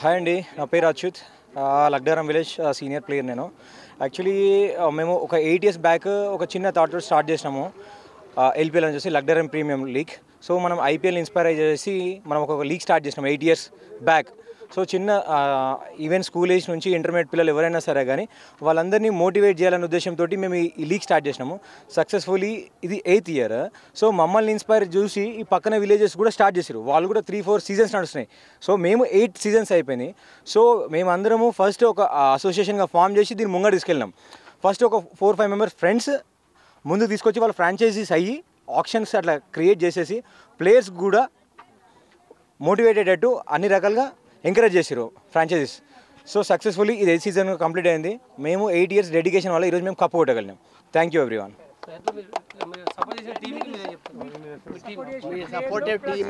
Hi అండి, నా పేరు Achyut. Lagdaram village senior player నేను. యాక్చువల్లీ మేము ఒక 8 ఇయర్స్ బ్యాక్ ఒక చిన్న థాట్తో స్టార్ట్ చేసినాము. ఎల్పిఎల్ అని చేసి లగ్డారం ప్రీమియం లీగ్. సో మనం ఐపీఎల్ ఇన్స్పైర్ చేసి మనం ఒక లీగ్ స్టార్ట్ చేసినాం 8 ఇయర్స్ బ్యాక్. సో చిన్న ఈవెన్ స్కూల్ ఏజ్ నుంచి ఇంటర్మీడియట్ పిల్లలు ఎవరైనా సరే కానీ వాళ్ళందరినీ మోటివేట్ చేయాలనే ఉద్దేశంతో మేము ఈ లీగ్ స్టార్ట్ చేసినాము. సక్సెస్ఫుల్లీ ఇది 8th ఇయర్. సో మమ్మల్ని ఇన్స్పైర్ చూసి ఈ పక్కన విలేజెస్ కూడా స్టార్ట్ చేశారు. వాళ్ళు కూడా 3-4 సీజన్స్ నడుస్తున్నాయి. సో మేము 8 సీజన్స్ అయిపోయినాయి. సో మేమందరము ఫస్ట్ ఒక అసోసియేషన్గా ఫామ్ చేసి దీన్ని ముంగడు తీసుకెళ్ళినాం. ఫస్ట్ ఒక 4-5 మెంబర్స్ ఫ్రెండ్స్ ముందు తీసుకొచ్చి వాళ్ళ ఫ్రాంచైజీస్ అయ్యి ఆప్షన్స్ అట్లా క్రియేట్ చేసేసి ప్లేయర్స్ కూడా మోటివేటెడ్ అయ్యేట్టు అన్ని రకాలుగా ఎంకరేజ్ చేసారు ఫ్రాంచైజీస్. సో సక్సెస్ఫుల్లీ ఇది 8th సీజన్ కంప్లీట్ అయింది. మేము 8 ఇయర్స్ డెడికేషన్ వల్ల ఈరోజు మేము కప్పు కొట్టగలిగాం. Thank you everyone. Supportive team